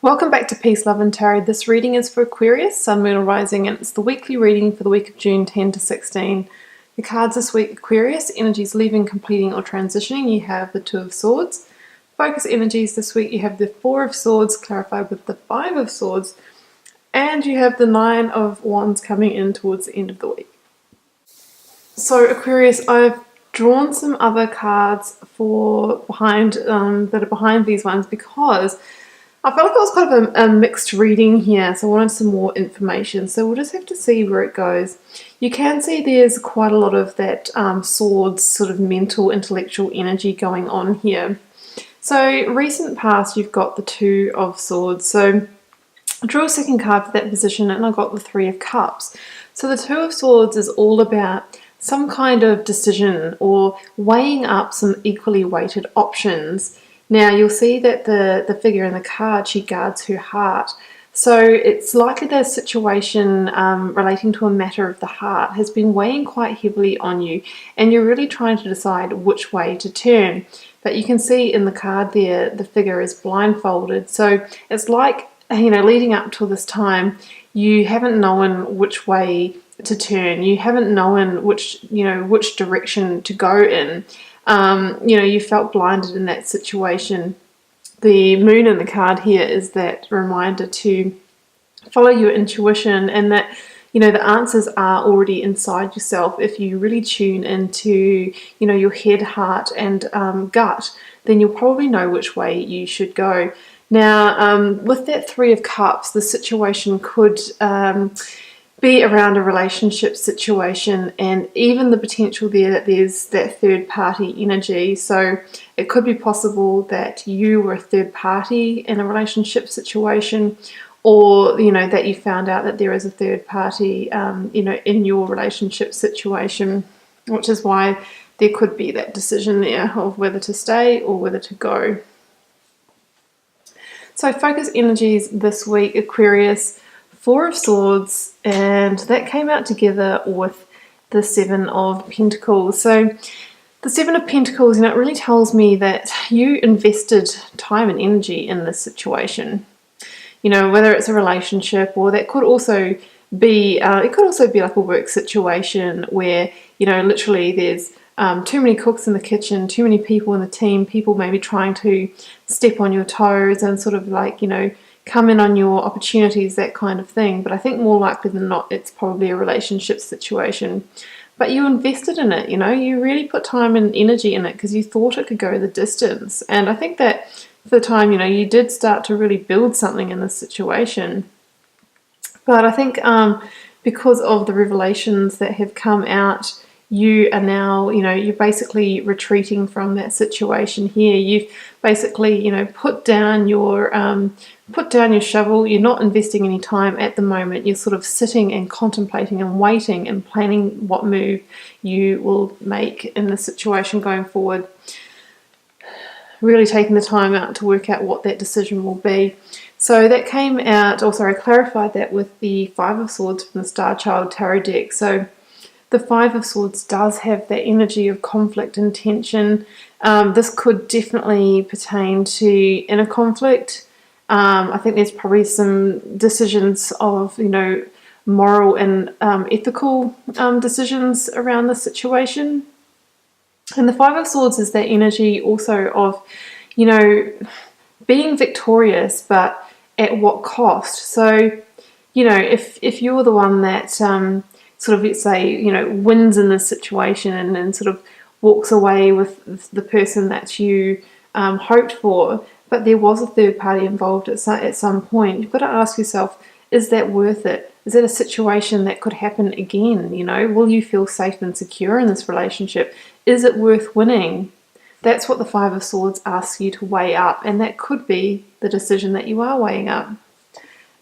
Welcome back to Peace, Love and Tarot. This reading is for Aquarius, Sun, Moon or Rising, and it's the weekly reading for the week of June 10 to 16. The cards this week: Aquarius, energies leaving, completing or transitioning. You have the Two of Swords. Focus energies this week, you have the Four of Swords clarified with the Five of Swords, and you have the Nine of Wands coming in towards the end of the week. So Aquarius, I've drawn some other cards for behind that are behind these ones because I felt like it was kind of a mixed reading here, so I wanted some more information. So we'll just have to see where it goes. You can see there's quite a lot of that swords, sort of mental, intellectual energy going on here. So recent past, you've got the Two of Swords. So I drew a second card for that position and I got the Three of Cups. So the Two of Swords is all about some kind of decision or weighing up some equally weighted options. Now you'll see that the figure in the card, she guards her heart. So it's likely that a situation relating to a matter of the heart has been weighing quite heavily on you, and you're really trying to decide which way to turn. But you can see in the card there, the figure is blindfolded. So it's like, leading up to this time, you haven't known which way to turn. You haven't known which direction to go in. You felt blinded in that situation. The moon in the card here is that reminder to follow your intuition, and that the answers are already inside yourself. If you really tune into your head, heart and gut, then you'll probably know which way you should go. Now with that Three of Cups, the situation could be around a relationship situation, and even the potential there that there's that third party energy. So it could be possible that you were a third party in a relationship situation, or that you found out that there is a third party in your relationship situation, which is why there could be that decision there of whether to stay or whether to go. So focus energies this week, Aquarius: Four of Swords, and that came out together with the Seven of Pentacles. So the Seven of Pentacles, it really tells me that you invested time and energy in this situation. Whether it's a relationship, or that could also be, it could also be like a work situation where, literally there's too many cooks in the kitchen, too many people in the team, people maybe trying to step on your toes and sort of like, come in on your opportunities, that kind of thing. But I think more likely than not, it's probably a relationship situation. But you invested in it, you really put time and energy in it because you thought it could go the distance. And I think that for the time, you did start to really build something in this situation. But I think because of the revelations that have come out, you are now, you're basically retreating from that situation here. You've basically, put down your shovel. You're not investing any time at the moment. You're sort of sitting and contemplating and waiting and planning what move you will make in the situation going forward. Really taking the time out to work out what that decision will be. So that came out, I clarified that with the Five of Swords from the Star Child Tarot deck. So the Five of Swords does have that energy of conflict and tension. This could definitely pertain to inner conflict. I think there's probably some decisions of, moral and ethical decisions around the situation. And the Five of Swords is that energy also of, being victorious, but at what cost? So, if you're the one that sort of, let's say, wins in this situation and then sort of walks away with the person that you hoped for, but there was a third party involved at some point, you've got to ask yourself, is that worth it? Is that a situation that could happen again? Will you feel safe and secure in this relationship? Is it worth winning? That's what the Five of Swords asks you to weigh up, and that could be the decision that you are weighing up.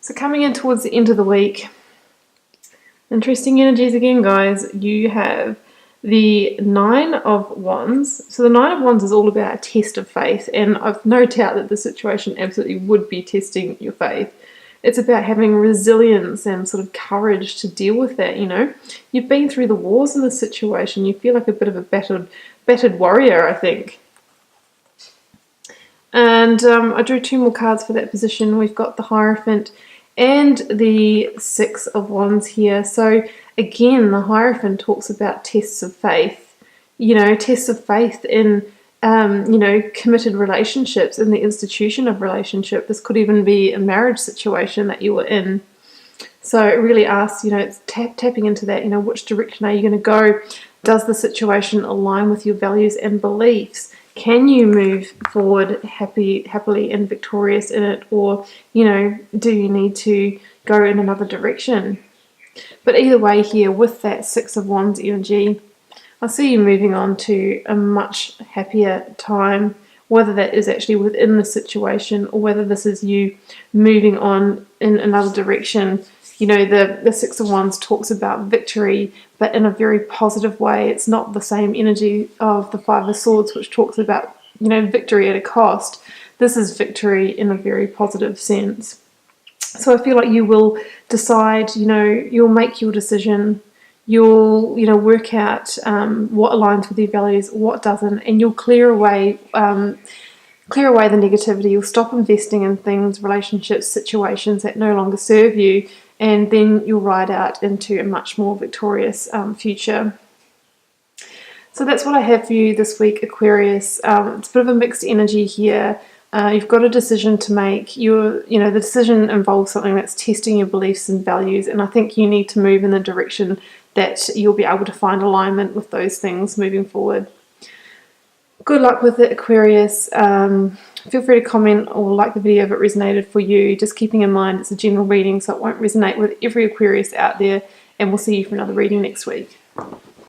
So coming in towards the end of the week, interesting energies again, guys. You have the Nine of Wands. So the Nine of Wands is all about a test of faith, and I've no doubt that the situation absolutely would be testing your faith. It's about having resilience and sort of courage to deal with that, You've been through the wars in this situation. You feel like a bit of a battered warrior, I think. And I drew 2 more cards for that position. We've got the Hierophant and the Six of Wands here. So again, the Hierophant talks about tests of faith. Tests of faith in committed relationships, in the institution of relationship. This could even be a marriage situation that you were in. So it really asks, it's tapping into that, which direction are you going to go? Does the situation align with your values and beliefs? Can you move forward happily and victorious in it? Or, do you need to go in another direction? But either way here, with that Six of Wands energy, I see you moving on to a much happier time, whether that is actually within the situation or whether this is you moving on in another direction. The Six of Wands talks about victory, but in a very positive way. It's not the same energy of the Five of Swords, which talks about, victory at a cost. This is victory in a very positive sense. So I feel like you will decide, you'll make your decision. You'll, work out what aligns with your values, what doesn't, and you'll clear away the negativity. You'll stop investing in things, relationships, situations that no longer serve you, and then you'll ride out into a much more victorious future. So that's what I have for you this week, Aquarius. It's a bit of a mixed energy here. You've got a decision to make. The decision involves something that's testing your beliefs and values, and I think you need to move in the direction that you'll be able to find alignment with those things moving forward. Good luck with it, Aquarius. Feel free to comment or like the video if it resonated for you. Just keeping in mind it's a general reading, so it won't resonate with every Aquarius out there, and we'll see you for another reading next week.